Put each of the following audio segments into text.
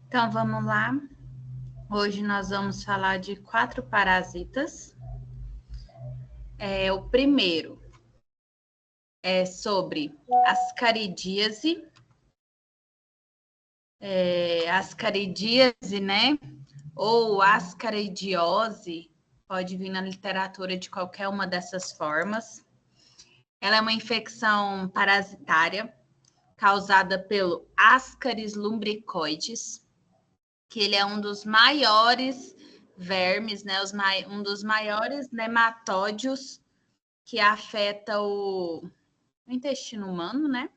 Então, vamos lá. Hoje nós vamos falar de 4 parasitas. O primeiro é sobre ascaridíase. Ascaridíase, né? Ou ascaridiose, pode vir na literatura de qualquer uma dessas formas. Ela é uma infecção parasitária causada pelo Ascaris lumbricoides, que ele é um dos maiores vermes, né? Um dos maiores nematódios que afeta o intestino humano, né?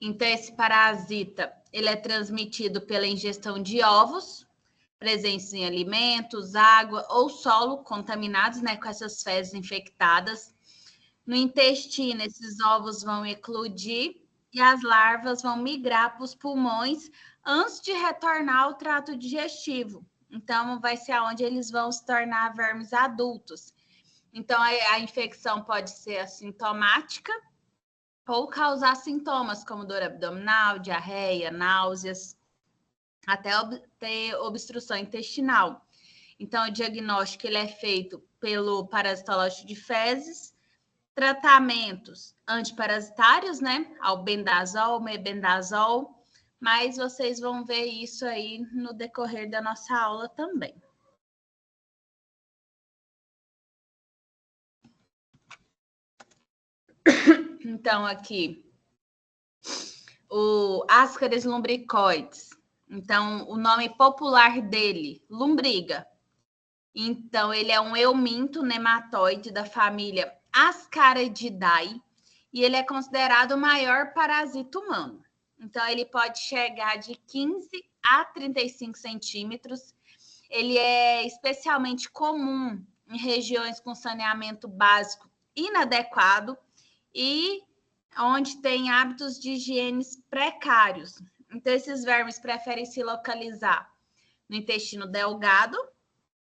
Então, esse parasita, ele é transmitido pela ingestão de ovos, presentes em alimentos, água ou solo contaminados, né, com essas fezes infectadas. No intestino, esses ovos vão eclodir e as larvas vão migrar para os pulmões antes de retornar ao trato digestivo. Então, vai ser onde eles vão se tornar vermes adultos. Então, a infecção pode ser assintomática ou causar sintomas como dor abdominal, diarreia, náuseas, até ter obstrução intestinal. Então, o diagnóstico ele é feito pelo parasitológico de fezes, tratamentos antiparasitários, né? Albendazol, mebendazol, mas vocês vão ver isso aí no decorrer da nossa aula também. Então, aqui, o Ascaris lumbricoides. Então, o nome popular dele, lombriga. Então, ele é um euminto nematóide da família Ascarididae e ele é considerado o maior parasita humano. Então, ele pode chegar de 15 a 35 centímetros. Ele é especialmente comum em regiões com saneamento básico inadequado e onde tem hábitos de higiene precários. Então, esses vermes preferem se localizar no intestino delgado,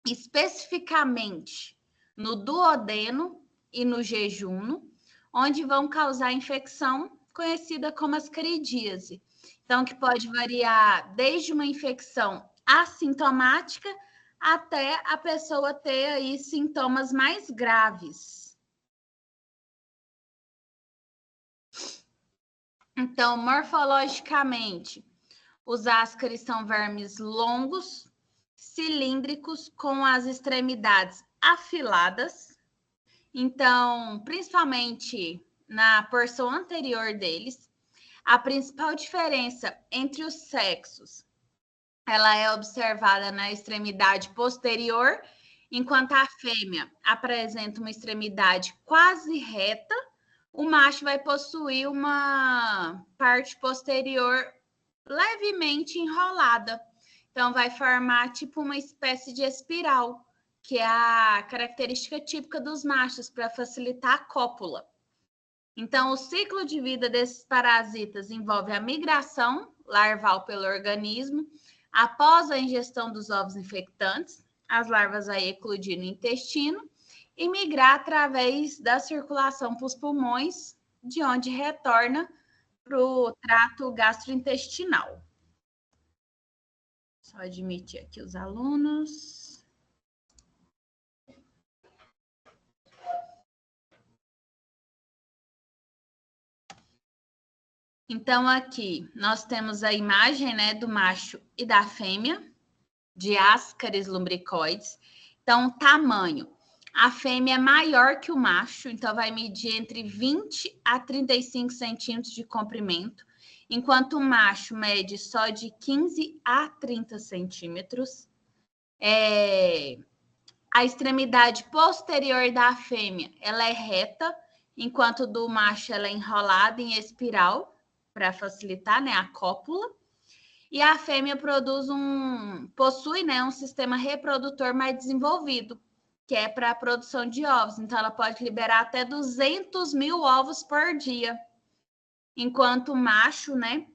especificamente no duodeno e no jejunum, onde vão causar infecção conhecida como ascaridíase. Então, que pode variar desde uma infecção assintomática até a pessoa ter aí sintomas mais graves. Então, morfologicamente, os ascaris são vermes longos, cilíndricos, com as extremidades afiladas. Então, principalmente na porção anterior deles, a principal diferença entre os sexos, ela é observada na extremidade posterior, enquanto a fêmea apresenta uma extremidade quase reta, o macho vai possuir uma parte posterior levemente enrolada. Então, vai formar tipo uma espécie de espiral, que é a característica típica dos machos para facilitar a cópula. Então, o ciclo de vida desses parasitas envolve a migração larval pelo organismo. Após a ingestão dos ovos infectantes, as larvas vão eclodir no intestino e migrar através da circulação para os pulmões, de onde retorna para o trato gastrointestinal. Só admitir aqui os alunos. Então, aqui nós temos a imagem, né, do macho e da fêmea, de Ascaris lumbricoides. Então, tamanho. A fêmea é maior que o macho, então vai medir entre 20 a 35 centímetros de comprimento, enquanto o macho mede só de 15 a 30 centímetros. A extremidade posterior da fêmea, ela é reta, enquanto do macho ela é enrolada em espiral, para facilitar, né, a cópula. E a fêmea possui, né, um sistema reprodutor mais desenvolvido, que é para a produção de ovos. Então, ela pode liberar até 200 mil ovos por dia. Enquanto o macho, né,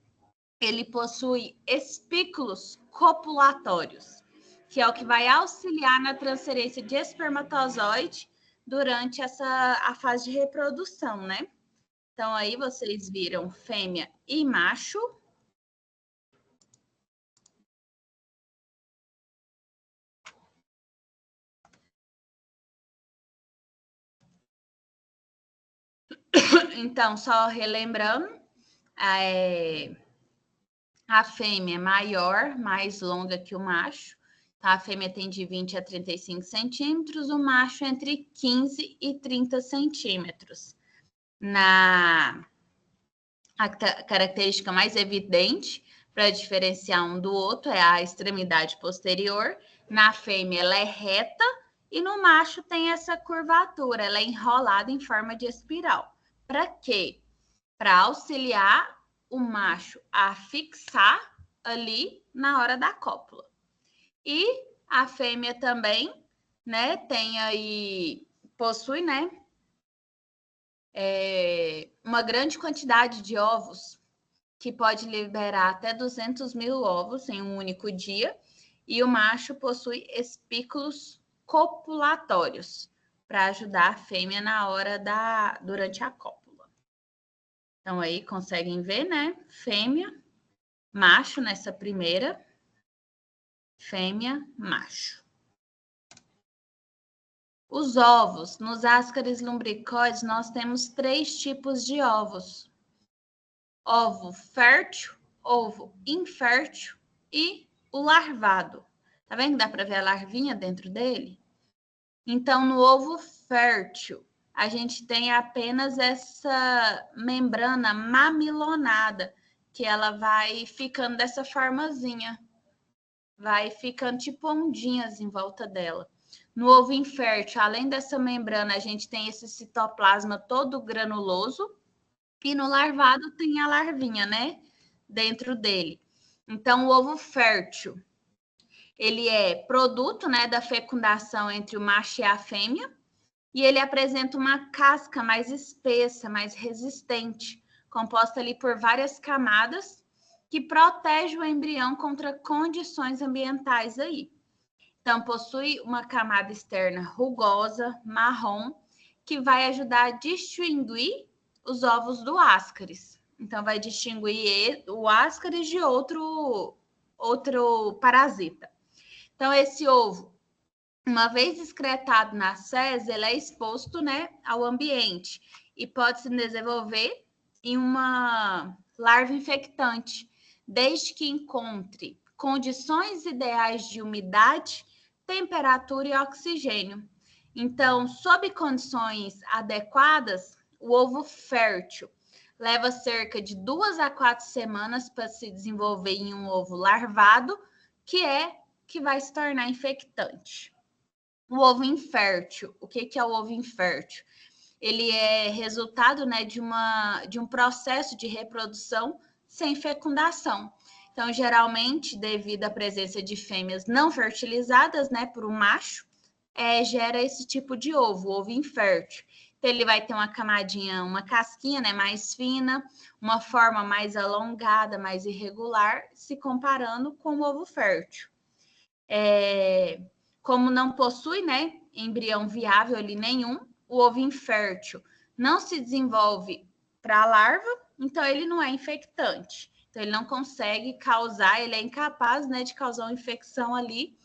ele possui espículos copulatórios, que é o que vai auxiliar na transferência de espermatozoide durante a fase de reprodução, né? Então, aí vocês viram fêmea e macho. Então, só relembrando, a fêmea é maior, mais longa que o macho. A fêmea tem de 20 a 35 centímetros, o macho entre 15 e 30 centímetros. A característica mais evidente para diferenciar um do outro é a extremidade posterior. Na fêmea, ela é reta e no macho tem essa curvatura, ela é enrolada em forma de espiral. Para quê? Para auxiliar o macho a fixar ali na hora da cópula. E a fêmea também, né, possui, né, uma grande quantidade de ovos, que pode liberar até 200 mil ovos em um único dia, e o macho possui espículos copulatórios para ajudar a fêmea durante a cópula. Então aí conseguem ver, né? Fêmea, macho nessa primeira, fêmea, macho. Os ovos, nos ascaris lumbricoides, nós temos 3 tipos de ovos. Ovo fértil, ovo infértil e o larvado. Tá vendo que dá para ver a larvinha dentro dele? Então, no ovo fértil, a gente tem apenas essa membrana mamilonada, que ela vai ficando dessa formazinha. Vai ficando tipo ondinhas em volta dela. No ovo infértil, além dessa membrana, a gente tem esse citoplasma todo granuloso. E no larvado tem a larvinha, né? Dentro dele. Então, o ovo fértil, ele é produto, né, da fecundação entre o macho e a fêmea. E ele apresenta uma casca mais espessa, mais resistente, composta ali por várias camadas, que protege o embrião contra condições ambientais aí. Então, possui uma camada externa rugosa, marrom, que vai ajudar a distinguir os ovos do ascaris. Então, vai distinguir o ascaris de outro parasita. Então, esse ovo, uma vez excretado nas fezes, ele é exposto, né, ao ambiente e pode se desenvolver em uma larva infectante, desde que encontre condições ideais de umidade, temperatura e oxigênio. Então, sob condições adequadas, o ovo fértil leva cerca de 2 a 4 semanas para se desenvolver em um ovo larvado, que vai se tornar infectante. O ovo infértil, o que é o ovo infértil? Ele é resultado, né, de um processo de reprodução sem fecundação. Então, geralmente, devido à presença de fêmeas não fertilizadas, né, por um macho, gera esse tipo de ovo infértil. Então, ele vai ter uma camadinha, uma casquinha, né, mais fina, uma forma mais alongada, mais irregular, se comparando com o ovo fértil. Como não possui, né, embrião viável ali nenhum, o ovo infértil não se desenvolve para a larva, então ele não é infectante. Então, ele não consegue causar, ele é incapaz, né, de causar uma infecção ali,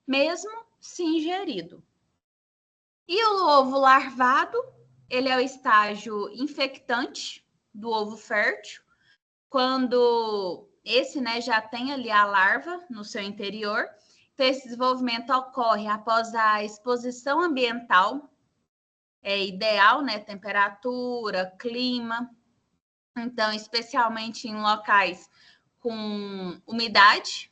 mesmo se ingerido. E o ovo larvado, ele é o estágio infectante do ovo fértil, quando esse, né, já tem ali a larva no seu interior. Então, esse desenvolvimento ocorre após a exposição ambiental ideal, né, temperatura, clima. Então, especialmente em locais com umidade,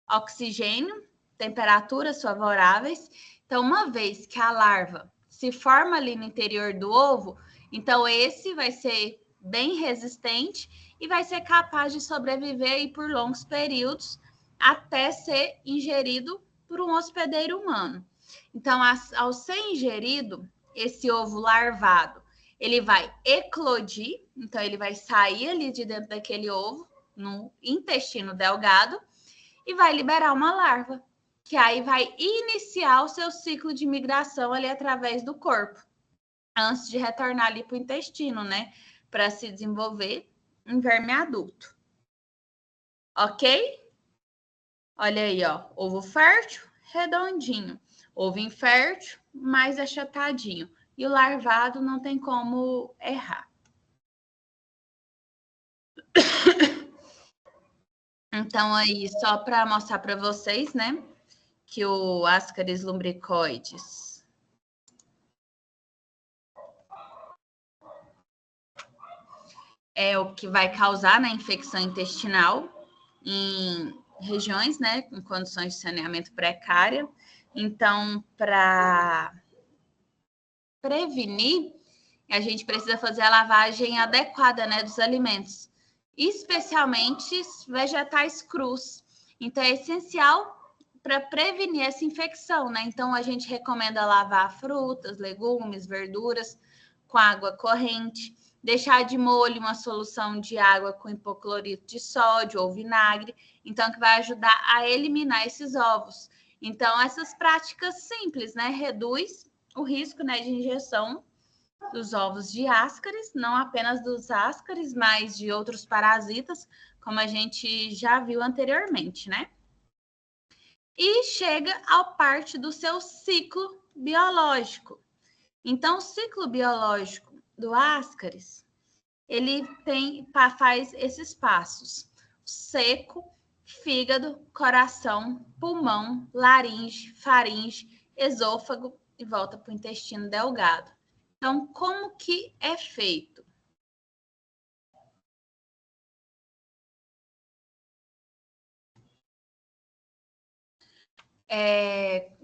oxigênio, temperaturas favoráveis. Então, uma vez que a larva se forma ali no interior do ovo, então esse vai ser bem resistente e vai ser capaz de sobreviver aí por longos períodos até ser ingerido por um hospedeiro humano. Então, ao ser ingerido, esse ovo larvado, ele vai eclodir, então ele vai sair ali de dentro daquele ovo, no intestino delgado, e vai liberar uma larva, que aí vai iniciar o seu ciclo de migração ali através do corpo. antes de retornar ali para o intestino, né? Para se desenvolver em verme adulto. Ok? Olha aí, ó. Ovo fértil, redondinho. Ovo infértil, mais achatadinho. E o larvado não tem como errar. Então, aí, só para mostrar para vocês, né? Que o Ascaris lumbricoides é o que vai causar, né, infecção intestinal em regiões, né, com condições de saneamento precária. Então, para prevenir, a gente precisa fazer a lavagem adequada, né, dos alimentos, especialmente vegetais crus. Então, é essencial para prevenir essa infecção, né? Então, a gente recomenda lavar frutas, legumes, verduras com água corrente, deixar de molho uma solução de água com hipoclorito de sódio ou vinagre, então, que vai ajudar a eliminar esses ovos. Então, essas práticas simples, né, reduz o risco, né, de injeção dos ovos de Ascaris, não apenas dos Ascaris, mas de outros parasitas, como a gente já viu anteriormente, né? E chega ao parte do seu ciclo biológico. Então, o ciclo biológico do Ascaris, ele faz esses passos: seco, fígado, coração, pulmão, laringe, faringe, esôfago e volta para o intestino delgado. Então, como que é feito?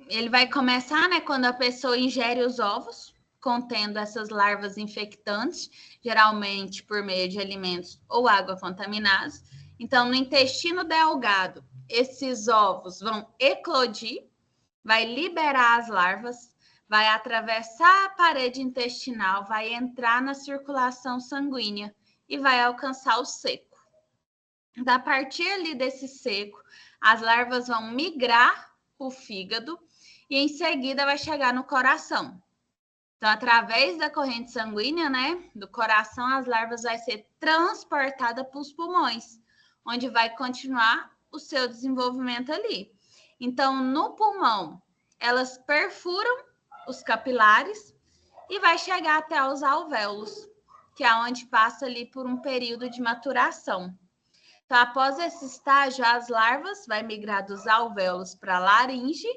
Ele vai começar, né, quando a pessoa ingere os ovos, contendo essas larvas infectantes, geralmente por meio de alimentos ou água contaminados. Então, no intestino delgado, esses ovos vão eclodir, vai liberar as larvas, vai atravessar a parede intestinal, vai entrar na circulação sanguínea e vai alcançar o seco. A partir ali desse seco, as larvas vão migrar para o fígado e em seguida vai chegar no coração. Então, através da corrente sanguínea, né, do coração, as larvas vão ser transportadas para os pulmões, onde vai continuar o seu desenvolvimento ali. Então, no pulmão, elas perfuram os capilares e vai chegar até os alvéolos, que é onde passa ali por um período de maturação. Então, após esse estágio, as larvas vai migrar dos alvéolos para a laringe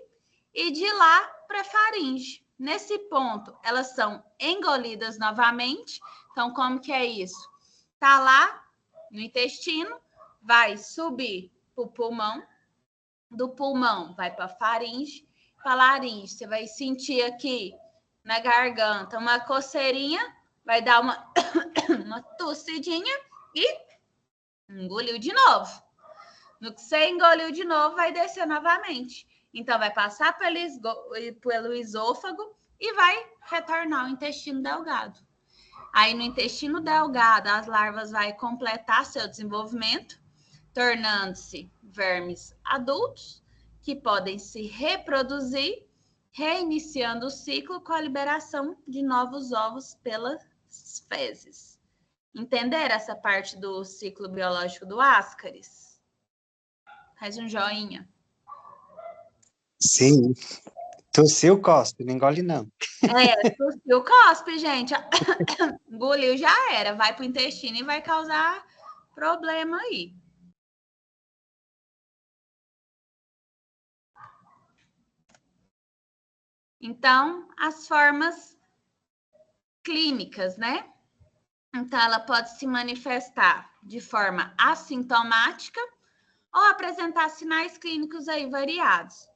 e de lá para a faringe. Nesse ponto, elas são engolidas novamente. Então, como que é isso? Tá lá no intestino, vai subir para o pulmão, do pulmão vai para a faringe, para a laringe. Você vai sentir aqui na garganta uma coceirinha, vai dar uma, uma tossidinha e engoliu de novo. No que você engoliu de novo, vai descer novamente. Então, vai passar pelo esôfago e vai retornar ao intestino delgado. Aí, no intestino delgado, as larvas vão completar seu desenvolvimento, tornando-se vermes adultos, que podem se reproduzir, reiniciando o ciclo com a liberação de novos ovos pelas fezes. Entenderam essa parte do ciclo biológico do Ascaris? Faz um joinha. Sim. Tossiu, cospe, não engole não. Tossiu, cospe, gente. Engoliu, já era. Vai para o intestino e vai causar problema aí. Então, as formas clínicas, né? Então, ela pode se manifestar de forma assintomática ou apresentar sinais clínicos aí variados.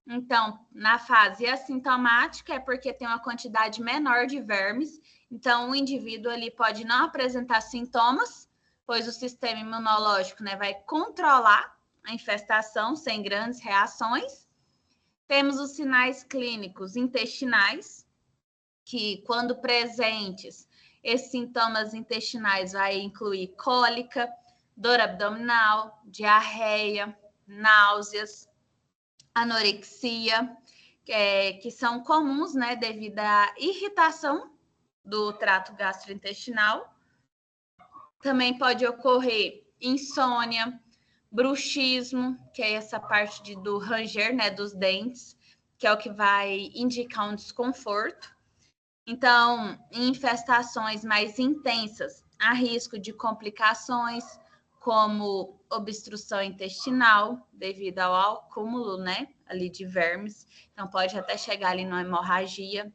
Então, na fase assintomática é porque tem uma quantidade menor de vermes, então o indivíduo ali pode não apresentar sintomas, pois o sistema imunológico, né, vai controlar a infestação sem grandes reações. Temos os sinais clínicos intestinais, que quando presentes, esses sintomas intestinais vai incluir cólica, dor abdominal, diarreia, náuseas, anorexia, que são comuns, né, devido à irritação do trato gastrointestinal. Também pode ocorrer insônia, bruxismo, que é essa parte do ranger, né, dos dentes, que é o que vai indicar um desconforto. Então, em infestações mais intensas, há risco de complicações, como obstrução intestinal, devido ao acúmulo, né, ali de vermes. Então, pode até chegar ali numa hemorragia.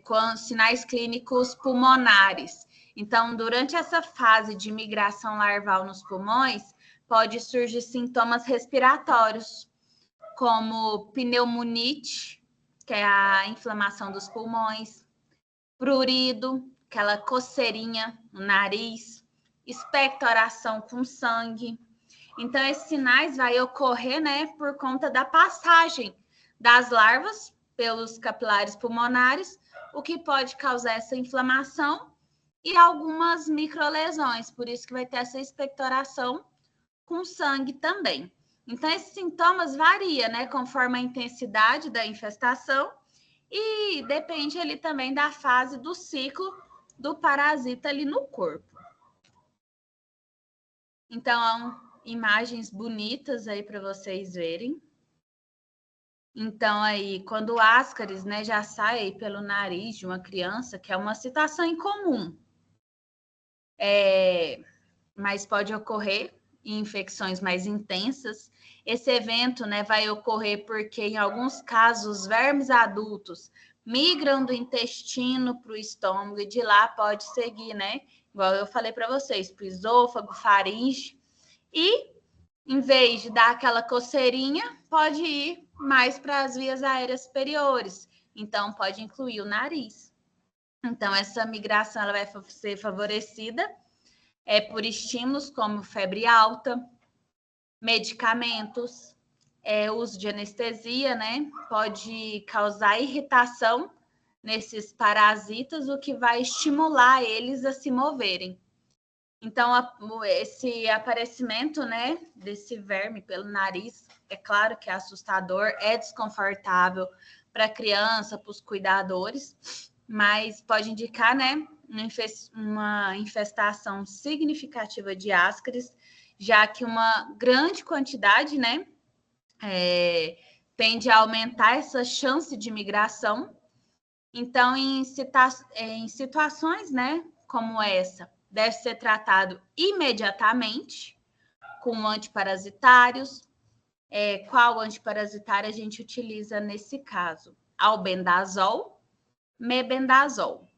Com sinais clínicos pulmonares. Então, durante essa fase de migração larval nos pulmões, pode surgir sintomas respiratórios, como pneumonite, que é a inflamação dos pulmões, prurido, aquela coceirinha no nariz, expectoração com sangue. Então, esses sinais vai ocorrer, né, por conta da passagem das larvas pelos capilares pulmonares, o que pode causar essa inflamação e algumas microlesões, por isso que vai ter essa expectoração com sangue também. Então, esses sintomas variam, né, conforme a intensidade da infestação e depende ali também da fase do ciclo do parasita ali no corpo. Então, imagens bonitas aí para vocês verem. Então, aí, quando o ascaris, né, já sai aí pelo nariz de uma criança, que é uma situação incomum, mas pode ocorrer em infecções mais intensas. Esse evento, né, vai ocorrer porque, em alguns casos, vermes adultos migram do intestino para o estômago e de lá pode seguir, né, igual eu falei para vocês, para o esôfago, faringe, e em vez de dar aquela coceirinha, pode ir mais para as vias aéreas superiores. Então, pode incluir o nariz. Então, essa migração ela vai ser favorecida por estímulos como febre alta, medicamentos, uso de anestesia, né? Pode causar irritação nesses parasitas, o que vai estimular eles a se moverem. Então, esse aparecimento, né, desse verme pelo nariz, é claro que é assustador, é desconfortável para a criança, para os cuidadores, mas pode indicar, né, uma infestação significativa de ascaris, já que uma grande quantidade, né, tende a aumentar essa chance de migração. Então, em situações, né, como essa, deve ser tratado imediatamente com antiparasitários. Qual antiparasitário a gente utiliza nesse caso? Albendazol, mebendazol.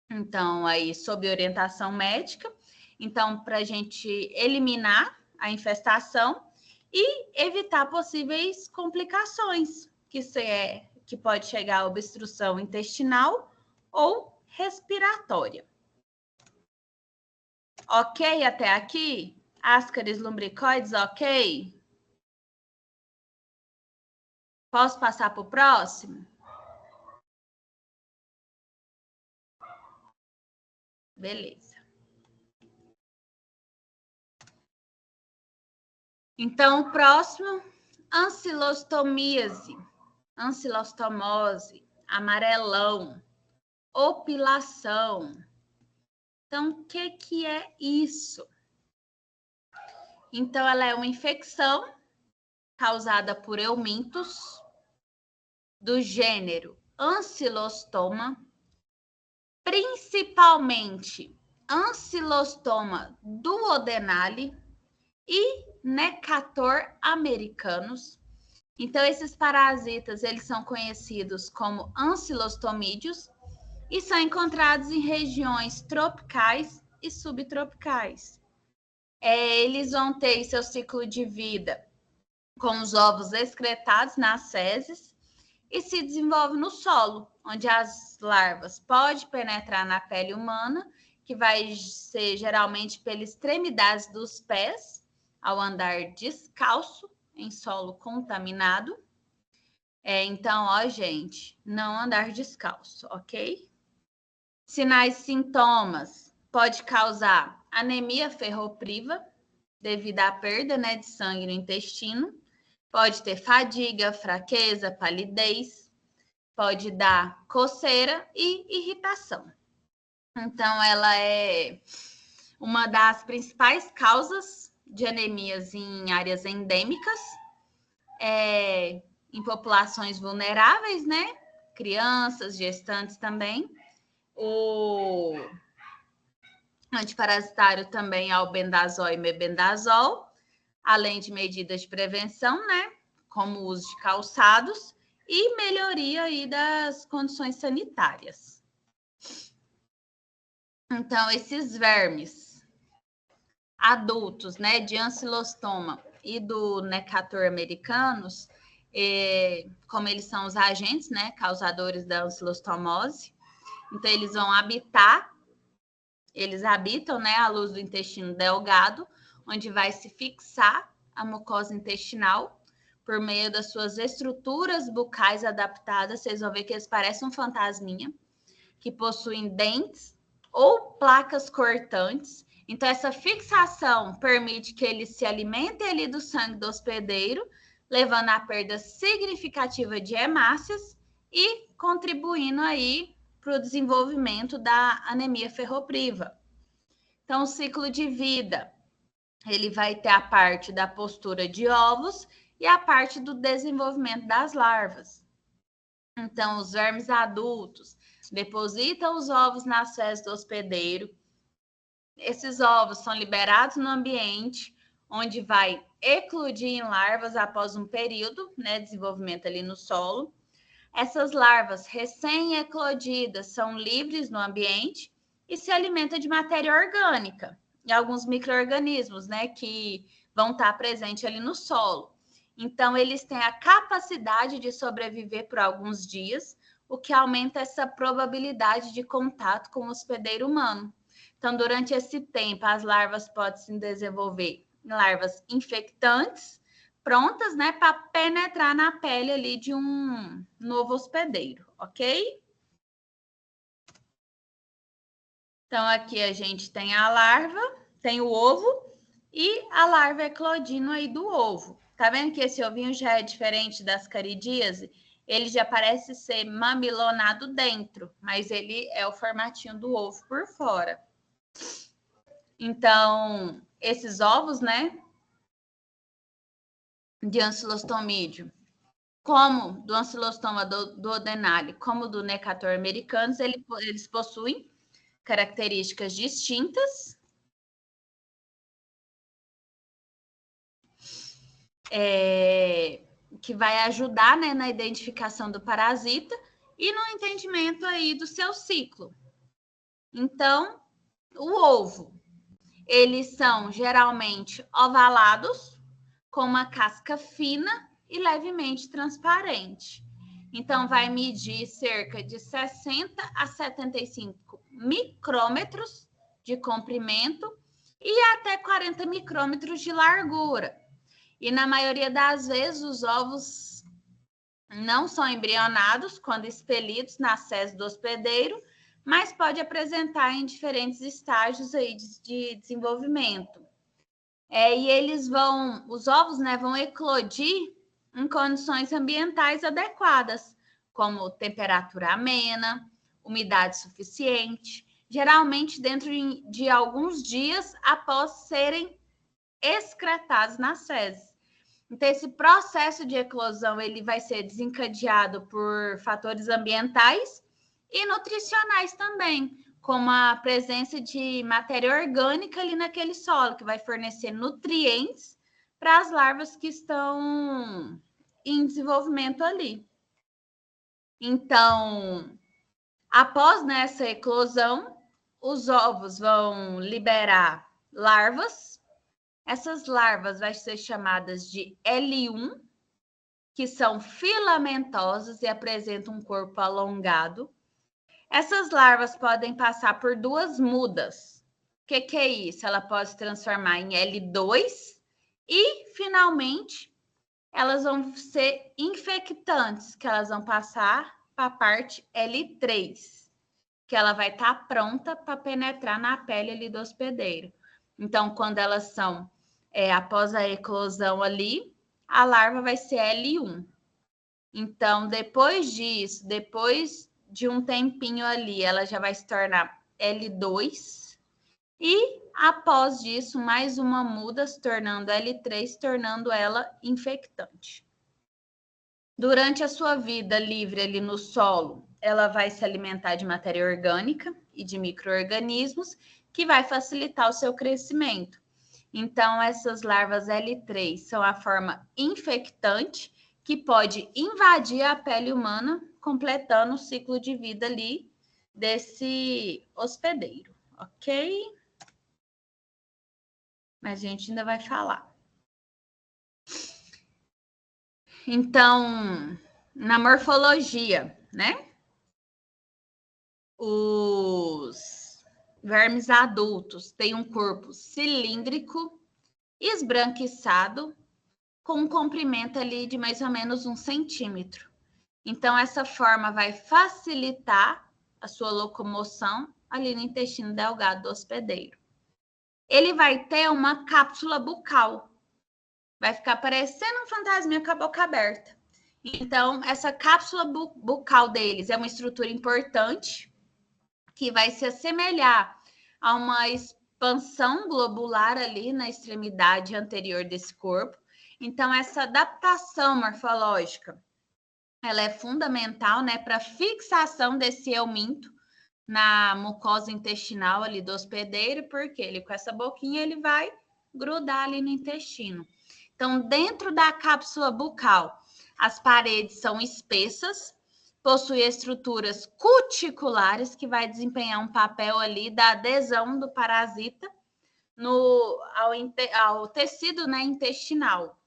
Então, aí, sob orientação médica. Então, para a gente eliminar a infestação e evitar possíveis complicações, que pode chegar a obstrução intestinal ou respiratória. Ok até aqui? Ascaris lumbricoides, ok? Posso passar para o próximo? Beleza. Então, o próximo, ancilostomíase, ancilostomose, amarelão, opilação. Então, o que é isso? Então, ela é uma infecção causada por eumintos do gênero Ancilostoma, principalmente Ancilostoma duodenale e Necator americanus. Então, esses parasitas, eles são conhecidos como ancilostomídeos e são encontrados em regiões tropicais e subtropicais. Eles vão ter seu ciclo de vida com os ovos excretados nas fezes e se desenvolve no solo, onde as larvas podem penetrar na pele humana, que vai ser geralmente pelas extremidades dos pés, ao andar descalço em solo contaminado. Então, ó, gente, não andar descalço, ok? Sinais e sintomas. Pode causar anemia ferropriva, devido à perda, né, de sangue no intestino. Pode ter fadiga, fraqueza, palidez. pode dar coceira e irritação. Então, ela é uma das principais causas de anemias em áreas endêmicas, em populações vulneráveis, né? Crianças, gestantes também. O antiparasitário também é o albendazol e mebendazol, além de medidas de prevenção, né? Como o uso de calçados e melhoria aí das condições sanitárias. Então, esses vermes adultos, né, de ancilostoma e do Necator americanos, como eles são os agentes, né, causadores da ancilostomose, então eles vão habitam, né, a luz do intestino delgado, onde vai se fixar a mucosa intestinal por meio das suas estruturas bucais adaptadas. Vocês vão ver que eles parecem um fantasminha, que possuem dentes ou placas cortantes. Então, essa fixação permite que eles se alimentem ali do sangue do hospedeiro, levando à perda significativa de hemácias e contribuindo aí para o desenvolvimento da anemia ferropriva. Então, o ciclo de vida, ele vai ter a parte da postura de ovos e a parte do desenvolvimento das larvas. Então, os vermes adultos depositam os ovos nas fezes do hospedeiro. Esses ovos são liberados no ambiente, onde vai eclodir em larvas após um período, né, de desenvolvimento ali no solo. Essas larvas recém-eclodidas são livres no ambiente e se alimentam de matéria orgânica e alguns micro-organismos, né, que vão estar presentes ali no solo. Então, eles têm a capacidade de sobreviver por alguns dias, o que aumenta essa probabilidade de contato com o hospedeiro humano. Então, durante esse tempo, as larvas podem se desenvolver em larvas infectantes, prontas, né, para penetrar na pele ali de um novo hospedeiro, ok? Então, aqui a gente tem a larva, tem o ovo e a larva eclodindo aí do ovo. Tá vendo que esse ovinho já é diferente das caridíase? Ele já parece ser mamilonado dentro, mas ele é o formatinho do ovo por fora. Então, esses ovos, né, de ancilostomídeo, como do ancilostoma duodenale, como do Necator americanos, eles possuem características distintas. Que vai ajudar, né, na identificação do parasita e no entendimento aí do seu ciclo. Então, o ovo, eles são geralmente ovalados, com uma casca fina e levemente transparente. Então, vai medir cerca de 60 a 75 micrômetros de comprimento e até 40 micrômetros de largura. E na maioria das vezes, os ovos não são embrionados quando expelidos nas fezes do hospedeiro, mas pode apresentar em diferentes estágios aí de desenvolvimento. E os ovos, né, vão eclodir em condições ambientais adequadas, como temperatura amena, umidade suficiente, geralmente dentro de alguns dias após serem excretados nas fezes. Então, esse processo de eclosão ele vai ser desencadeado por fatores ambientais e nutricionais também, como a presença de matéria orgânica ali naquele solo, que vai fornecer nutrientes para as larvas que estão em desenvolvimento ali. Então, após essa eclosão, os ovos vão liberar larvas. Essas larvas vão ser chamadas de L1, que são filamentosas e apresentam um corpo alongado. Essas larvas podem passar por duas mudas. O que é isso? Ela pode se transformar em L2 e, finalmente, elas vão ser infectantes, que elas vão passar para a parte L3, que ela vai estar pronta para penetrar na pele ali do hospedeiro. Então, quando elas são após a eclosão ali, a larva vai ser L1. Então, depois disso, depois de um tempinho ali, ela já vai se tornar L2. E após disso, mais uma muda, se tornando L3, tornando ela infectante. Durante a sua vida livre ali no solo, ela vai se alimentar de matéria orgânica e de micro-organismos, que vai facilitar o seu crescimento. Então, essas larvas L3 são a forma infectante que pode invadir a pele humana, completando o ciclo de vida ali desse hospedeiro, ok? Mas a gente ainda vai falar. Então, na morfologia, né? Os vermes adultos têm um corpo cilíndrico, esbranquiçado, com um comprimento ali de mais ou menos 1 centímetro. Então, essa forma vai facilitar a sua locomoção ali no intestino delgado do hospedeiro. Ele vai ter uma cápsula bucal. Vai ficar parecendo um fantasminha com a boca aberta. Então, essa cápsula bucal deles é uma estrutura importante que vai se assemelhar a uma expansão globular ali na extremidade anterior desse corpo. Então, essa adaptação morfológica, ela é fundamental, né, para a fixação desse euminto na mucosa intestinal ali do hospedeiro, porque ele com essa boquinha ele vai grudar ali no intestino. Então, dentro da cápsula bucal, as paredes são espessas, possui estruturas cuticulares que vai desempenhar um papel ali da adesão do parasita ao tecido, né, intestinal.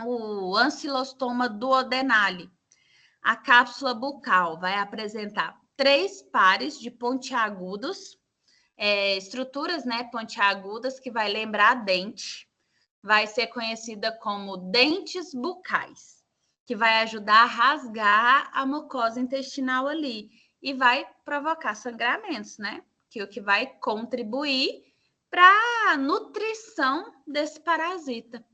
O ancilostoma duodenale. A cápsula bucal vai apresentar 3 pares de pontiagudos, estruturas, né, pontiagudas que vai lembrar dente. Vai ser conhecida como dentes bucais, que vai ajudar a rasgar a mucosa intestinal ali e vai provocar sangramentos, né? Que é o que vai contribuir para a nutrição desse parasita.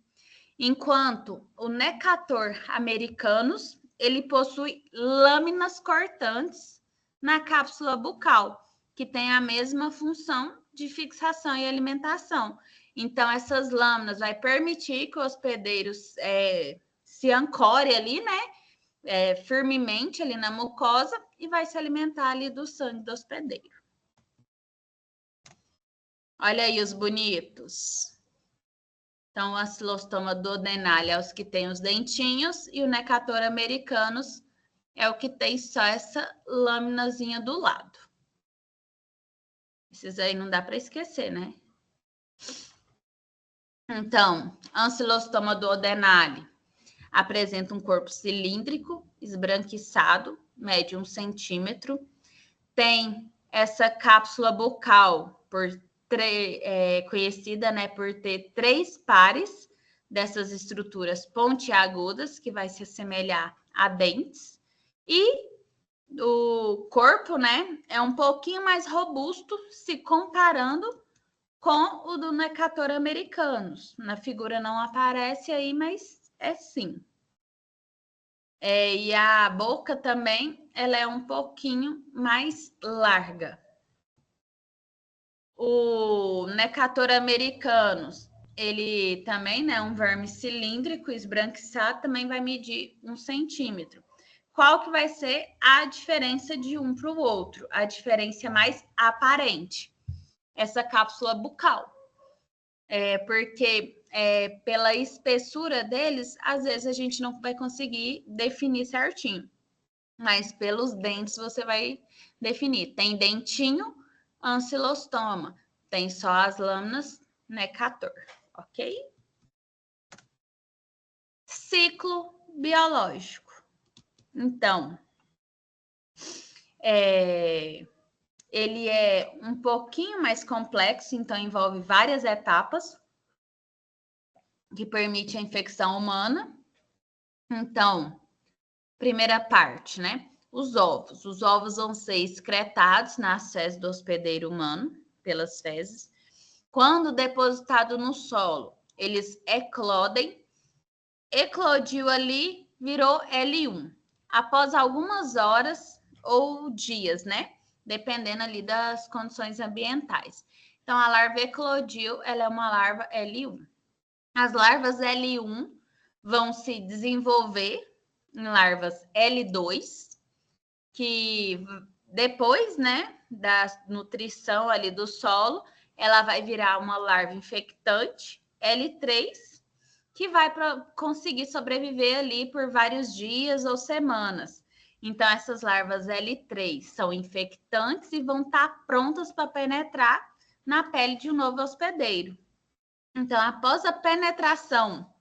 Enquanto o Necator americanus, ele possui lâminas cortantes na cápsula bucal, que tem a mesma função de fixação e alimentação. Então, essas lâminas vai permitir que o hospedeiro se ancore ali, né? Firmemente ali na mucosa e vai se alimentar ali do sangue do hospedeiro. Olha aí os bonitos. Então, o ancilostoma duodenale é os que tem os dentinhos e o Necator americanus é o que tem só essa lâminazinha do lado. Esses aí não dá para esquecer, né? Então, ancilostoma duodenale apresenta um corpo cilíndrico, esbranquiçado, mede 1 centímetro. Tem essa cápsula bucal, conhecida, né, por ter 3 pares dessas estruturas pontiagudas, que vai se assemelhar a dentes. E o corpo, né, é um pouquinho mais robusto, se comparando com o do Necator americanus. Na figura não aparece aí, mas é sim. E a boca também, ela é um pouquinho mais larga. O Necator americanus, ele também, né, um verme cilíndrico, esbranquiçado, também vai medir 1 centímetro. Qual que vai ser a diferença de um para o outro? A diferença mais aparente. Essa cápsula bucal. Porque pela espessura deles, às vezes a gente não vai conseguir definir certinho. Mas pelos dentes você vai definir. Tem dentinho, ancilostoma. Tem só as lâminas, Necator, ok? Ciclo biológico. Então, ele é um pouquinho mais complexo, então envolve várias etapas que permite a infecção humana. Então, primeira parte, né? Os ovos. Os ovos vão ser excretados nas fezes do hospedeiro humano, pelas fezes. Quando depositado no solo, eles eclodem. Eclodiu ali, virou L1. Após algumas horas ou dias, né? Dependendo ali das condições ambientais. Então, a larva eclodiu, ela é uma larva L1. As larvas L1 vão se desenvolver em larvas L2, que depois, né, da nutrição ali do solo, ela vai virar uma larva infectante, L3, que vai conseguir sobreviver ali por vários dias ou semanas. Então, essas larvas L3 são infectantes e vão estar prontas para penetrar na pele de um novo hospedeiro. Então, após a penetração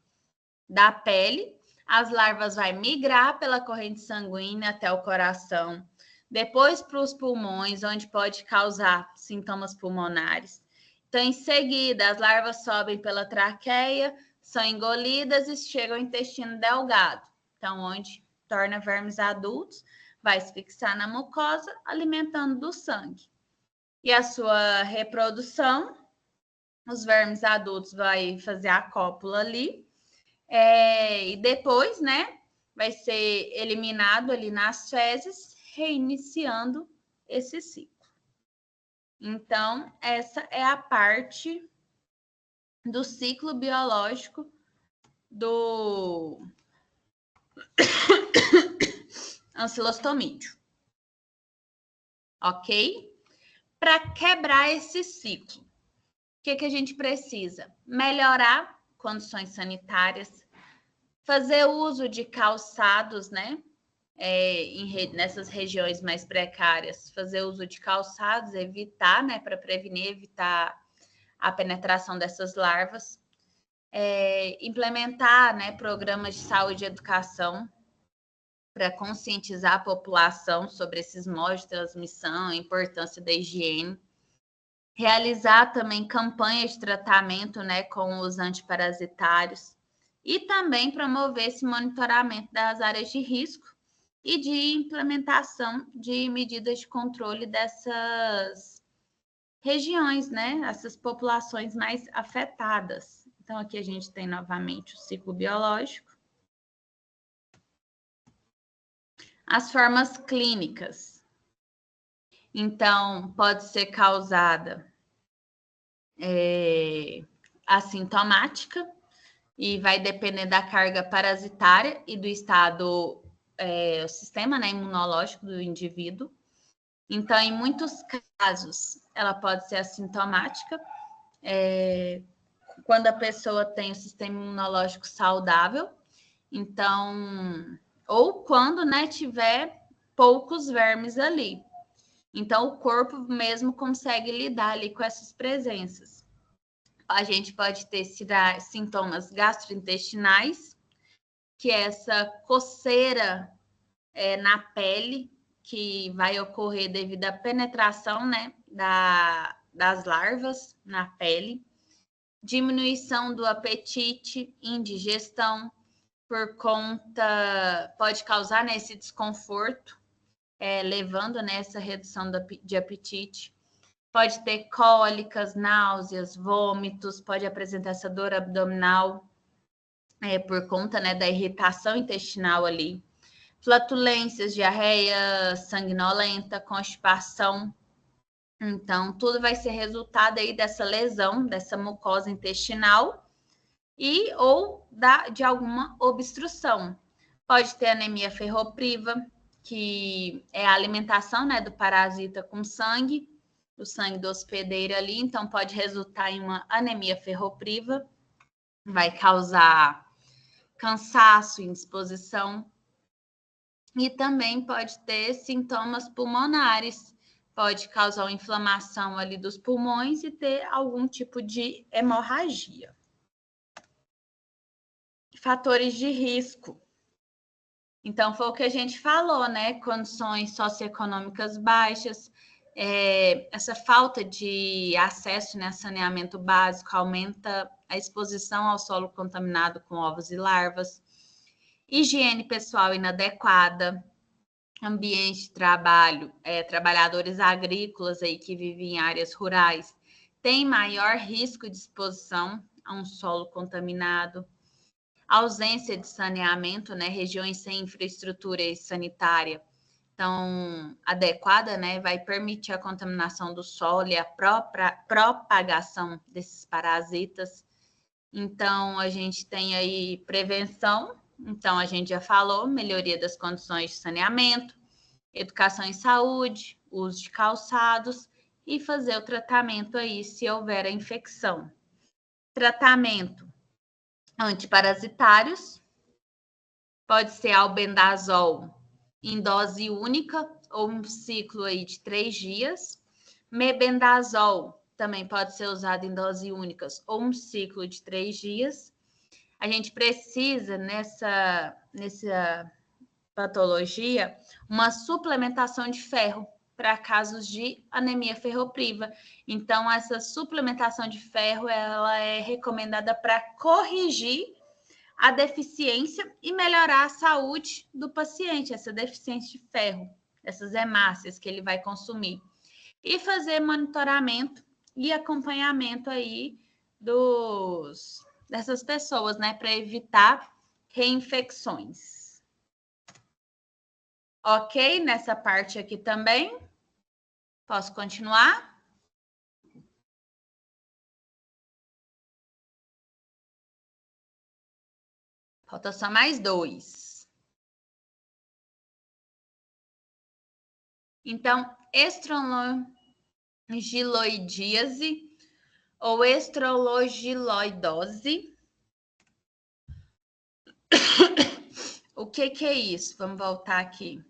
da pele, as larvas vão migrar pela corrente sanguínea até o coração, depois para os pulmões, onde pode causar sintomas pulmonares. Então, em seguida, as larvas sobem pela traqueia, são engolidas e chegam ao intestino delgado, então, onde torna vermes adultos, vai se fixar na mucosa, alimentando do sangue. E a sua reprodução, os vermes adultos vai fazer a cópula ali, e depois, né, vai ser eliminado ali nas fezes, reiniciando esse ciclo. Então, essa é a parte do ciclo biológico do ancilostomídeo. Ok? Para quebrar esse ciclo, o que a gente precisa? Melhorar condições sanitárias, fazer uso de calçados, né? Nessas regiões mais precárias, fazer uso de calçados, evitar, né? Para prevenir, evitar a penetração dessas larvas. Implementar, né, programas de saúde e educação para conscientizar a população sobre esses modos de transmissão, a importância da higiene. Realizar também campanhas de tratamento, né, com os antiparasitários e também promover esse monitoramento das áreas de risco e de implementação de medidas de controle dessas regiões, né, essas populações mais afetadas. Então, aqui a gente tem novamente o ciclo biológico. As formas clínicas. Então, pode ser causada assintomática e vai depender da carga parasitária e do estado, o sistema, né, imunológico do indivíduo. Então, em muitos casos, ela pode ser assintomática, quando a pessoa tem o sistema imunológico saudável, então, ou quando, né, tiver poucos vermes ali. Então, o corpo mesmo consegue lidar ali com essas presenças. A gente pode ter sintomas gastrointestinais, que é essa coceira na pele, que vai ocorrer devido à penetração, né, das larvas na pele. Diminuição do apetite, indigestão, por conta, pode causar, né, esse desconforto, levando nessa redução de apetite. Pode ter cólicas, náuseas, vômitos, pode apresentar essa dor abdominal por conta, né, da irritação intestinal ali. Flatulências, diarreia sanguinolenta, constipação. Então, tudo vai ser resultado aí dessa lesão, dessa mucosa intestinal ou de alguma obstrução. Pode ter anemia ferropriva, que é a alimentação, né, do parasita com sangue, o sangue do hospedeiro ali, então pode resultar em uma anemia ferropriva, vai causar cansaço, indisposição, e também pode ter sintomas pulmonares, pode causar uma inflamação ali dos pulmões e ter algum tipo de hemorragia. Fatores de risco. Então, foi o que a gente falou, né? Condições socioeconômicas baixas, essa falta de acesso, né, a saneamento básico aumenta a exposição ao solo contaminado com ovos e larvas, higiene pessoal inadequada, ambiente de trabalho, trabalhadores agrícolas aí que vivem em áreas rurais têm maior risco de exposição a um solo contaminado, ausência de saneamento, né? Regiões sem infraestrutura sanitária tão adequada, né? Vai permitir a contaminação do solo e a própria propagação desses parasitas. Então, a gente tem aí prevenção. Então, a gente já falou, melhoria das condições de saneamento, educação em saúde, uso de calçados e fazer o tratamento aí se houver a infecção. Tratamento antiparasitários, pode ser albendazol em dose única ou um ciclo aí de 3 dias. Mebendazol também pode ser usado em dose únicas ou um ciclo de 3 dias. A gente precisa, nessa patologia, uma suplementação de ferro para casos de anemia ferropriva. Então, essa suplementação de ferro, ela é recomendada para corrigir a deficiência e melhorar a saúde do paciente, essa deficiência de ferro, essas hemácias que ele vai consumir. E fazer monitoramento e acompanhamento aí dessas pessoas, né, para evitar reinfecções. Ok, nessa parte aqui também. Posso continuar? Falta só mais 2. Então, estrologiloidíase ou estrologiloidose. O que é isso? Vamos voltar aqui.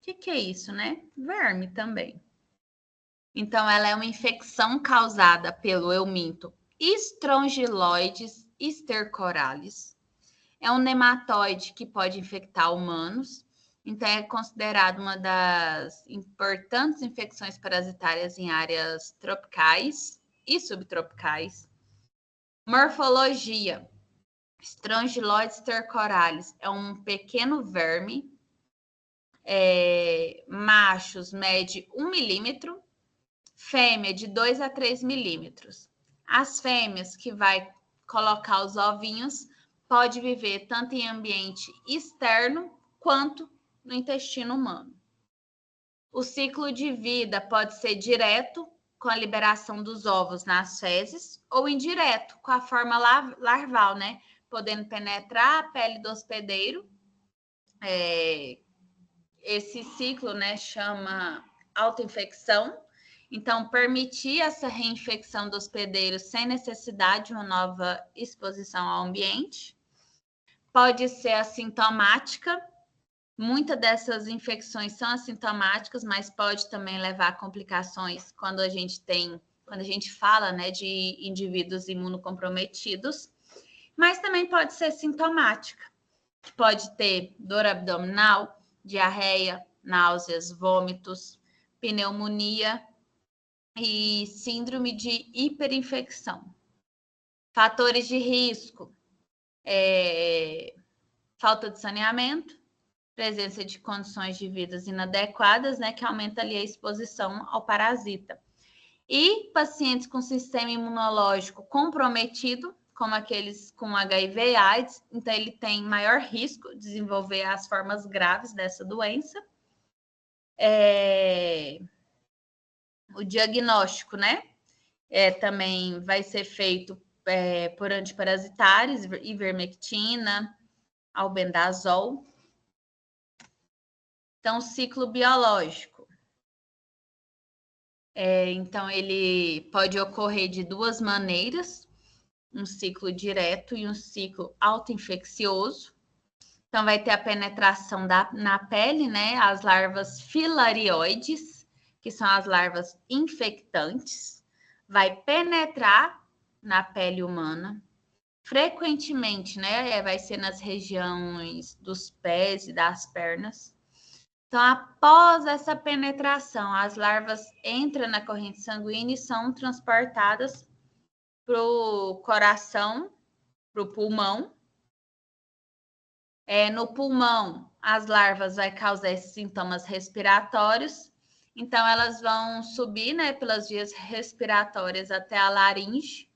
O que é isso, né? Verme também. Então, ela é uma infecção causada pelo, eu minto, Strongyloides stercoralis. É um nematóide que pode infectar humanos. Então, é considerado uma das importantes infecções parasitárias em áreas tropicais e subtropicais. Morfologia. Strongyloides stercoralis é um pequeno verme. Machos mede 1 milímetro, fêmea de 2 a 3 milímetros. As fêmeas que vai colocar os ovinhos pode viver tanto em ambiente externo quanto no intestino humano. O ciclo de vida pode ser direto, com a liberação dos ovos nas fezes, ou indireto, com a forma larval, né? Podendo penetrar a pele do hospedeiro. Esse ciclo, né, chama autoinfecção. Então, permitir essa reinfecção do hospedeiro sem necessidade de uma nova exposição ao ambiente. Pode ser assintomática. Muitas dessas infecções são assintomáticas, mas pode também levar a complicações quando a gente fala, né, de indivíduos imunocomprometidos. Mas também pode ser sintomática. Pode ter dor abdominal, diarreia, náuseas, vômitos, pneumonia e síndrome de hiperinfecção. Fatores de risco: falta de saneamento, presença de condições de vida inadequadas, né, que aumenta ali a exposição ao parasita. E pacientes com sistema imunológico comprometido, como aqueles com HIV e AIDS, então ele tem maior risco de desenvolver as formas graves dessa doença. O diagnóstico, né, também vai ser feito por antiparasitários, ivermectina, albendazol. Então, ciclo biológico. Então, ele pode ocorrer de 2 maneiras, um ciclo direto e um ciclo autoinfeccioso. Então, vai ter a penetração na pele, né? As larvas filarioides, que são as larvas infectantes, vai penetrar na pele humana. Frequentemente, né? Vai ser nas regiões dos pés e das pernas. Então, após essa penetração, as larvas entram na corrente sanguínea e são transportadas para o coração, para o pulmão. No pulmão, as larvas vão causar esses sintomas respiratórios. Então, elas vão subir, né, pelas vias respiratórias até a laringe.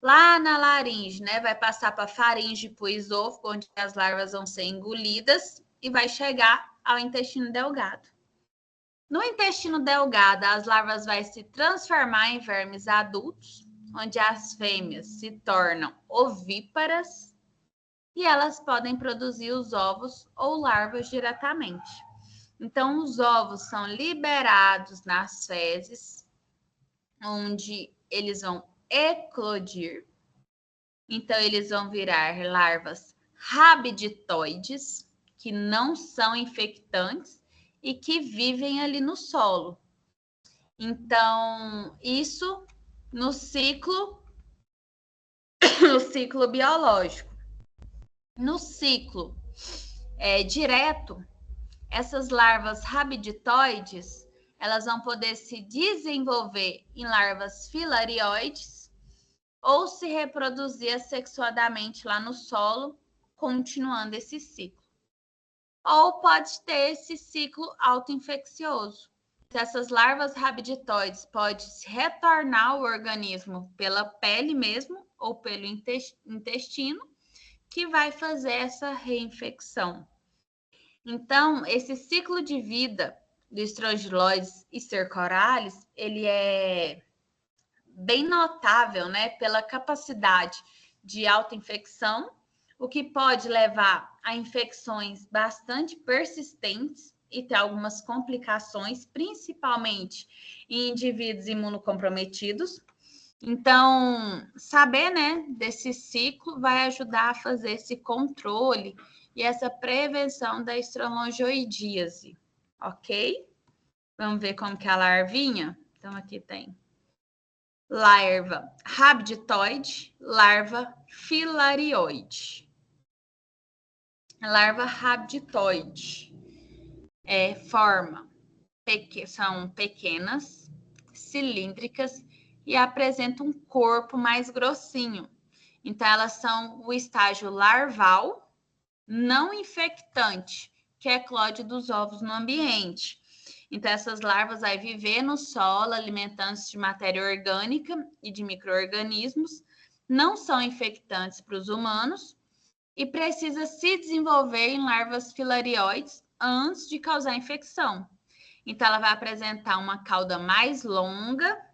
Lá na laringe, né? Vai passar para a faringe, para o esôfago, onde as larvas vão ser engolidas e vai chegar ao intestino delgado. No intestino delgado, as larvas vão se transformar em vermes adultos, onde as fêmeas se tornam ovíparas e elas podem produzir os ovos ou larvas diretamente. Então, os ovos são liberados nas fezes, onde eles vão eclodir. Então, eles vão virar larvas rabditoides, que não são infectantes e que vivem ali no solo. Então, isso no ciclo biológico. No ciclo direto, essas larvas rabditoides, elas vão poder se desenvolver em larvas filarioides ou se reproduzir assexuadamente lá no solo, continuando esse ciclo. Ou pode ter esse ciclo autoinfeccioso. Essas larvas rabditoides podem retornar ao organismo pela pele mesmo ou pelo intestino, que vai fazer essa reinfecção. Então, esse ciclo de vida do Strongyloides stercoralis, ele é bem notável, né, pela capacidade de autoinfecção, o que pode levar a infecções bastante persistentes e ter algumas complicações, principalmente em indivíduos imunocomprometidos. Então, saber, né, desse ciclo vai ajudar a fazer esse controle e essa prevenção da estrongiloidíase, ok? Vamos ver como que é a larvinha? Então, aqui tem larva rabditoide, larva filarioide. Larva rabditoide são pequenas, cilíndricas e apresentam um corpo mais grossinho. Então, elas são o estágio larval, não infectante, que eclode dos ovos no ambiente. Então, essas larvas vão viver no solo, alimentando-se de matéria orgânica e de micro-organismos, não são infectantes para os humanos e precisa se desenvolver em larvas filarioides antes de causar infecção. Então, ela vai apresentar uma cauda mais longa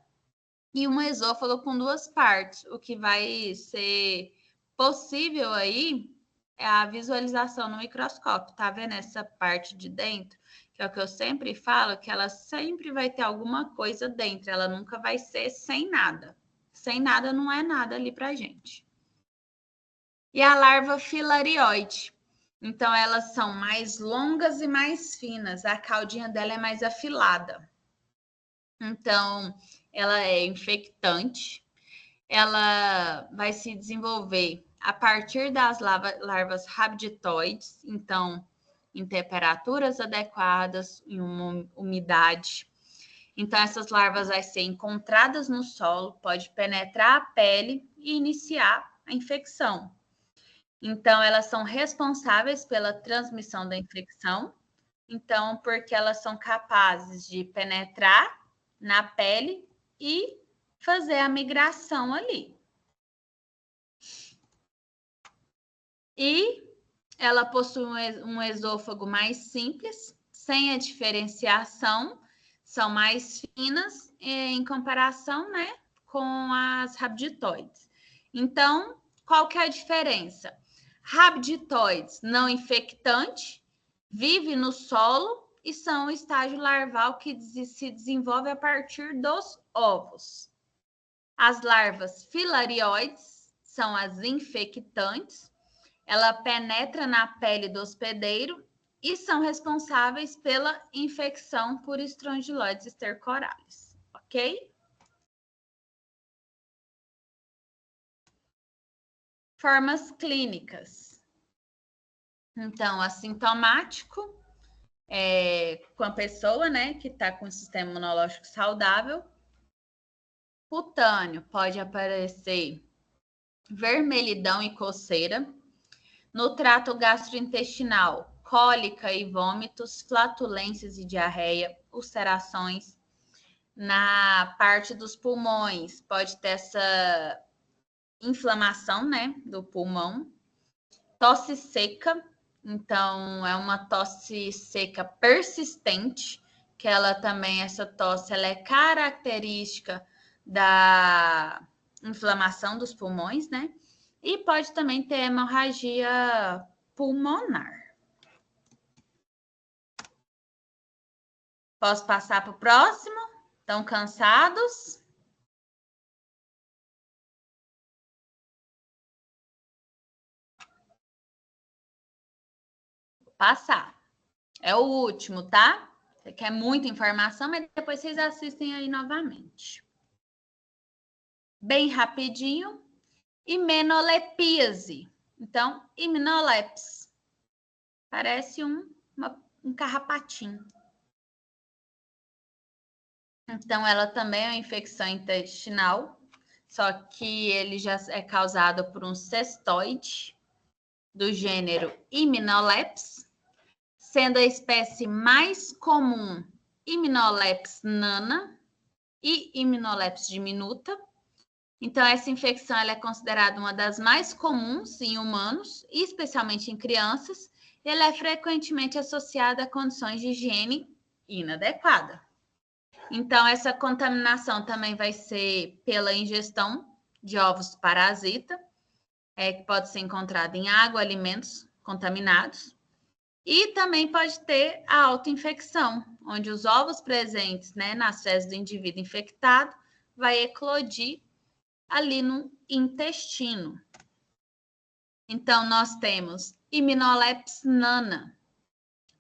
e um esôfago com duas partes. O que vai ser possível aí é a visualização no microscópio. Tá vendo essa parte de dentro? Que é o que eu sempre falo, que ela sempre vai ter alguma coisa dentro. Ela nunca vai ser sem nada. Sem nada não é nada ali pra gente. E a larva filarioide. Então, elas são mais longas e mais finas. A caudinha dela é mais afilada. Então, ela é infectante. Ela vai se desenvolver a partir das larvas rabditoides. Então, em temperaturas adequadas, em uma umidade. Então, essas larvas vão ser encontradas no solo, pode penetrar a pele e iniciar a infecção. Então, elas são responsáveis pela transmissão da infecção. Então, porque elas são capazes de penetrar na pele e fazer a migração ali. E ela possui um esôfago mais simples, sem a diferenciação, são mais finas em comparação, né, com as rabditoides. Então, qual que é a diferença? Rabditoides não infectante, vive no solo e são o estágio larval que se desenvolve a partir dos ovos. As larvas filarioides são as infectantes, ela penetra na pele do hospedeiro e são responsáveis pela infecção por Strongyloides stercoralis, ok? Formas clínicas. Então, assintomático, com a pessoa, né, que está com o sistema imunológico saudável. Cutâneo, pode aparecer vermelhidão e coceira. No trato gastrointestinal, cólica e vômitos, flatulências e diarreia, ulcerações. Na parte dos pulmões, pode ter essa inflamação, né, do pulmão. Tosse seca, então é uma tosse seca persistente, que ela também, essa tosse, ela é característica da inflamação dos pulmões, né? E pode também ter hemorragia pulmonar. Posso passar para o próximo? Estão cansados? Vou passar. É o último, tá? Você quer muita informação, mas depois vocês assistem aí novamente. Bem rapidinho. Imenolepíase. Então, iminolepis. Parece um carrapatinho. Então, ela também é uma infecção intestinal, só que ele já é causado por um cestoide do gênero Iminolepis, sendo a espécie mais comum Iminolepis nana e Iminolepis diminuta. Então, essa infecção ela é considerada uma das mais comuns em humanos, e especialmente em crianças, e ela é frequentemente associada a condições de higiene inadequada. Então, essa contaminação também vai ser pela ingestão de ovos parasita, que pode ser encontrada em água, alimentos contaminados, e também pode ter a autoinfecção, onde os ovos presentes, né, nas fezes do indivíduo infectado vai eclodir ali no intestino. Então, nós temos Iminolepis nana.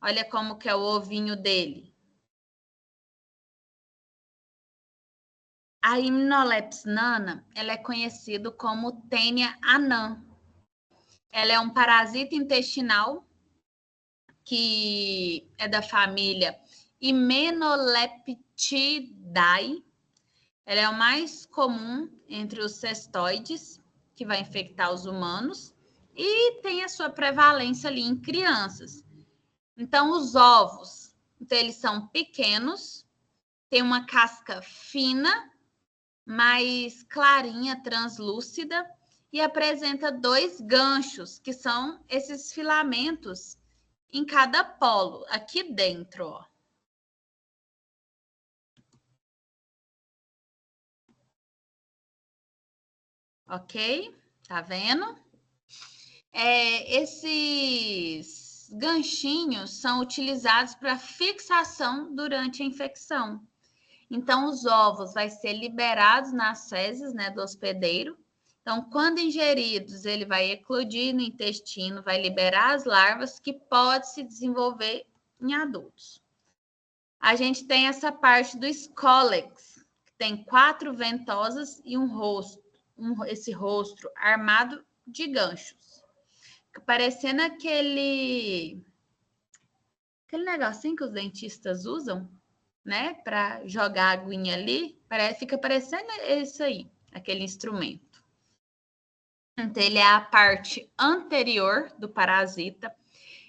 Olha como que é o ovinho dele. A Iminolepis nana, ela é conhecida como Taenia anã. Ela é um parasita intestinal que é da família Imenoleptidae. Ela é o mais comum entre os cestoides, que vai infectar os humanos, e tem a sua prevalência ali em crianças. Então, os ovos, então, eles são pequenos, tem uma casca fina, mais clarinha, translúcida, e apresenta 2 ganchos, que são esses filamentos em cada polo, aqui dentro, ó. Ok? Tá vendo? Esses ganchinhos são utilizados para fixação durante a infecção. Então, os ovos vai ser liberados nas fezes, né, do hospedeiro. Então, quando ingeridos, ele vai eclodir no intestino, vai liberar as larvas que pode se desenvolver em adultos. A gente tem essa parte do Scolex, que tem 4 ventosas e um rosto, esse rosto armado de ganchos. Parecendo aquele negocinho que os dentistas usam, né, para jogar a aguinha ali, fica parecendo isso aí, aquele instrumento. Então, ele é a parte anterior do parasita,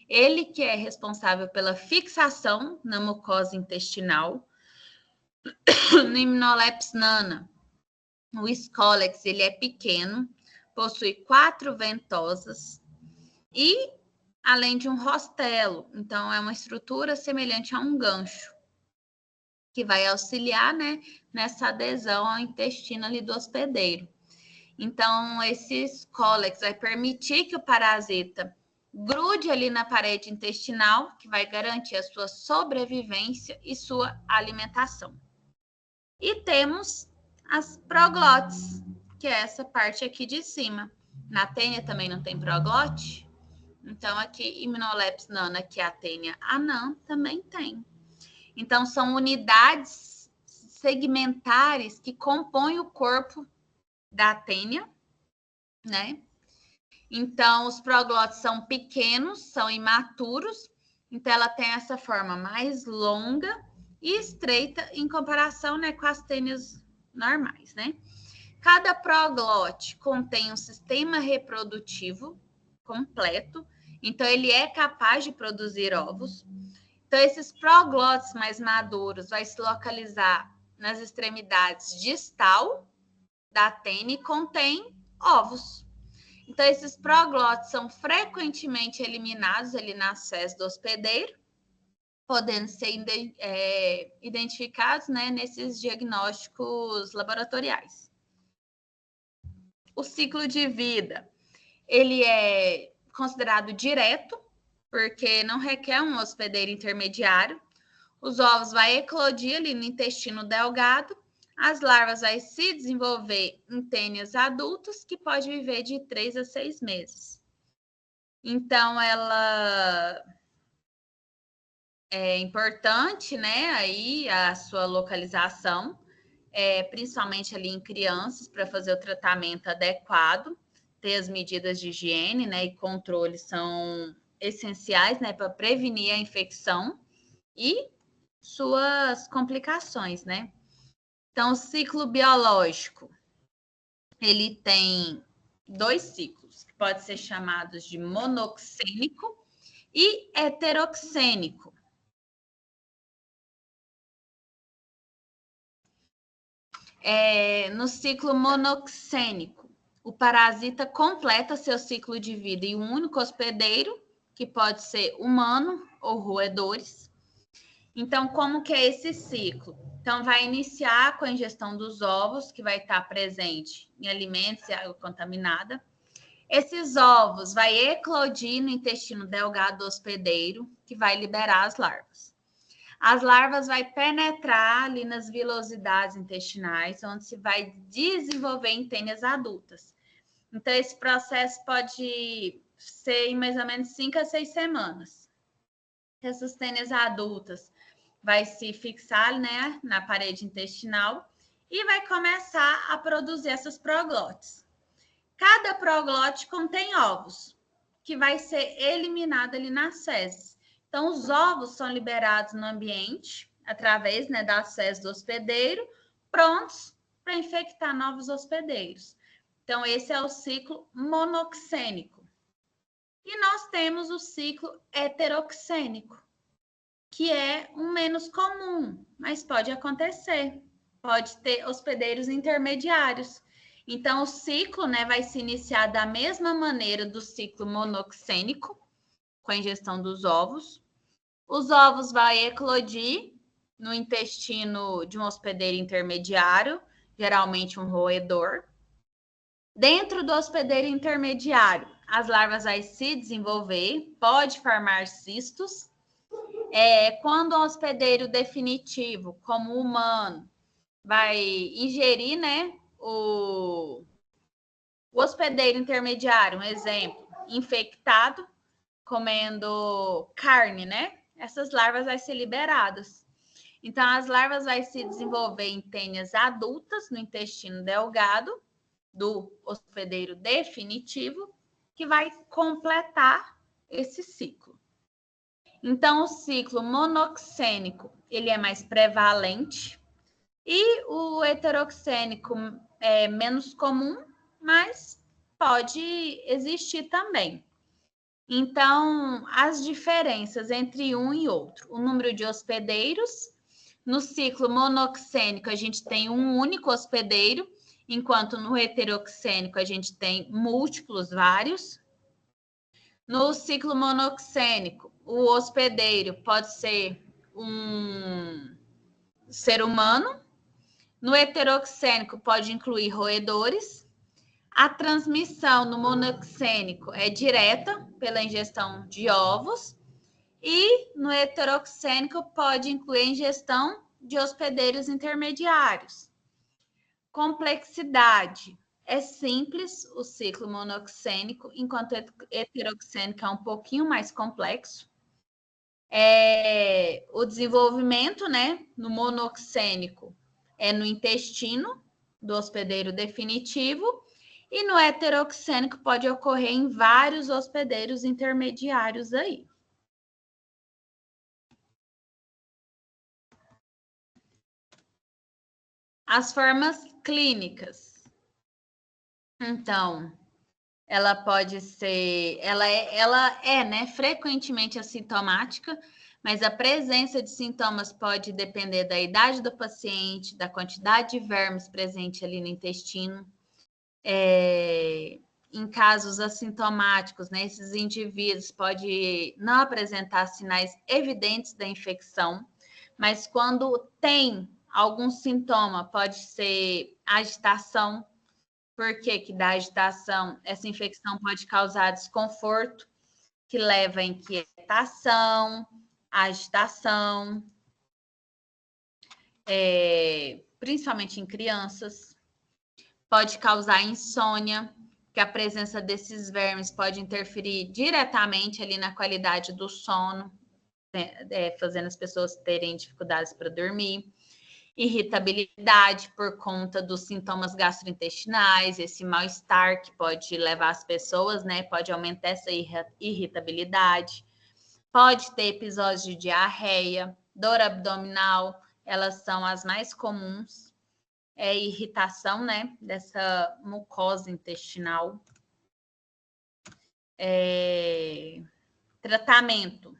ele que é responsável pela fixação na mucosa intestinal. No Iminolepis nana, o Scolex, ele é pequeno, possui 4 ventosas e além de um rostelo. Então, é uma estrutura semelhante a um gancho, que vai auxiliar, né, nessa adesão ao intestino ali do hospedeiro. Então, esse Scolex vai permitir que o parasita grude ali na parede intestinal, que vai garantir a sua sobrevivência e sua alimentação. E temos as proglotes, que é essa parte aqui de cima. Na Taenia também não tem proglote? Então, aqui, Iminolepis nana, que é a Taenia anã, também tem. Então, são unidades segmentares que compõem o corpo da Taenia, né? Então, os proglotes são pequenos, são imaturos, então ela tem essa forma mais longa e estreita em comparação, né, com as Taenias normais, né? Cada proglote contém um sistema reprodutivo completo, então ele é capaz de produzir ovos. Então, esses proglotes mais maduros vai se localizar nas extremidades distal da Taenia e contém ovos. Então, esses proglótides são frequentemente eliminados ali nas fezes do hospedeiro, podendo ser identificados, né, nesses diagnósticos laboratoriais. O ciclo de vida, ele é considerado direto, porque não requer um hospedeiro intermediário. Os ovos vão eclodir ali no intestino delgado, as larvas vão se desenvolver em tênias adultas, que pode viver de 3 a 6 meses. Então, ela é importante, né, aí a sua localização, principalmente ali em crianças, para fazer o tratamento adequado, ter as medidas de higiene, né, e controle são essenciais, né, para prevenir a infecção e suas complicações, né? Então, o ciclo biológico, ele tem 2 ciclos, que podem ser chamados de monoxênico e heteroxênico. No ciclo monoxênico, o parasita completa seu ciclo de vida em um único hospedeiro, que pode ser humano ou roedores. Então, como que é esse ciclo? Então, vai iniciar com a ingestão dos ovos, que vai estar presente em alimentos e água contaminada. Esses ovos vai eclodir no intestino delgado do hospedeiro, que vai liberar as larvas. As larvas vai penetrar ali nas vilosidades intestinais, onde se vai desenvolver em tênias adultas. Então, esse processo pode ser em mais ou menos 5 a 6 semanas. Essas tênias adultas vai se fixar, né, na parede intestinal e vai começar a produzir essas proglótides. Cada proglótide contém ovos, que vai ser eliminado ali nas fezes. Então, os ovos são liberados no ambiente, através, né, das fezes do hospedeiro, prontos para infectar novos hospedeiros. Então, esse é o ciclo monoxênico. E nós temos o ciclo heteroxênico, que é um menos comum, mas pode acontecer. Pode ter hospedeiros intermediários. Então, o ciclo, né, vai se iniciar da mesma maneira do ciclo monoxênico, com a ingestão dos ovos. Os ovos vão eclodir no intestino de um hospedeiro intermediário, geralmente um roedor. Dentro do hospedeiro intermediário, as larvas vão se desenvolver, pode formar cistos. Quando um hospedeiro definitivo, como o humano, vai ingerir, né, o hospedeiro intermediário, um exemplo, infectado, comendo carne, né? Essas larvas vão ser liberadas. Então, as larvas vão se desenvolver em tênias adultas no intestino delgado do hospedeiro definitivo, que vai completar esse ciclo. Então, o ciclo monoxênico, ele é mais prevalente e o heteroxênico é menos comum, mas pode existir também. Então, as diferenças entre um e outro. O número de hospedeiros. No ciclo monoxênico, a gente tem um único hospedeiro, enquanto no heteroxênico a gente tem múltiplos, vários. No ciclo monoxênico, o hospedeiro pode ser um ser humano. No heteroxênico, pode incluir roedores. A transmissão no monoxênico é direta, pela ingestão de ovos. E no heteroxênico, pode incluir a ingestão de hospedeiros intermediários. Complexidade. É simples o ciclo monoxênico, enquanto o heteroxênico é um pouquinho mais complexo. O desenvolvimento, né, no monoxênico é no intestino do hospedeiro definitivo, e no heteroxênico pode ocorrer em vários hospedeiros intermediários aí. As formas clínicas. Então, ela pode ser, ela é, né, frequentemente assintomática, mas a presença de sintomas pode depender da idade do paciente, da quantidade de vermes presente ali no intestino. Em casos assintomáticos, né, esses indivíduos podem não apresentar sinais evidentes da infecção, mas quando tem algum sintoma, pode ser agitação. Por que que dá agitação? Essa infecção pode causar desconforto, que leva a inquietação, agitação, principalmente em crianças. Pode causar insônia, que a presença desses vermes pode interferir diretamente ali na qualidade do sono, fazendo as pessoas terem dificuldades para dormir. Irritabilidade por conta dos sintomas gastrointestinais, esse mal-estar que pode levar as pessoas, né? Pode aumentar essa irritabilidade. Pode ter episódios de diarreia, dor abdominal, elas são as mais comuns. Irritação, né? Dessa mucosa intestinal. Tratamento.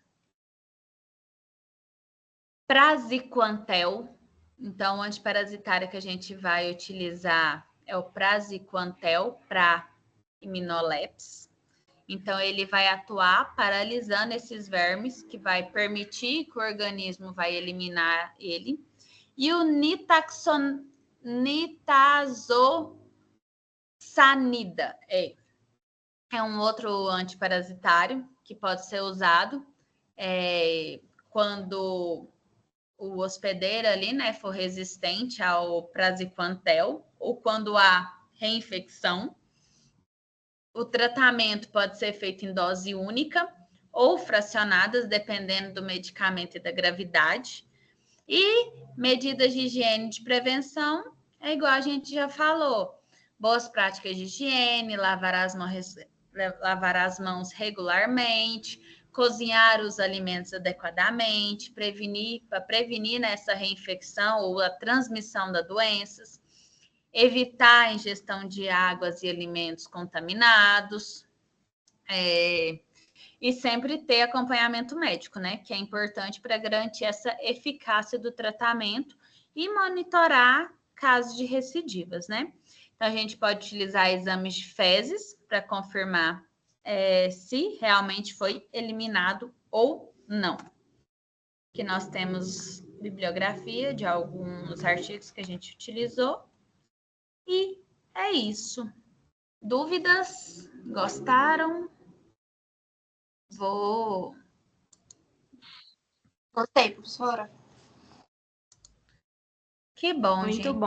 Praziquantel. Então, o antiparasitário que a gente vai utilizar é o praziquantel para iminoleps. Então, ele vai atuar paralisando esses vermes, que vai permitir que o organismo vai eliminar ele. E o nitazoxanida é um outro antiparasitário que pode ser usado quando o hospedeiro ali, né, for resistente ao praziquantel ou quando há reinfecção. O tratamento pode ser feito em dose única ou fracionadas, dependendo do medicamento e da gravidade. E medidas de higiene de prevenção é igual a gente já falou. Boas práticas de higiene, lavar as mãos regularmente, cozinhar os alimentos adequadamente, para prevenir essa reinfecção ou a transmissão das doenças, evitar a ingestão de águas e alimentos contaminados, e sempre ter acompanhamento médico, né? Que é importante para garantir essa eficácia do tratamento e monitorar casos de recidivas, né? Então, a gente pode utilizar exames de fezes para confirmar se realmente foi eliminado ou não. Que nós temos bibliografia de alguns artigos que a gente utilizou. E é isso. Dúvidas? Gostaram? Gostei, professora. Que bom, Muito gente. bom.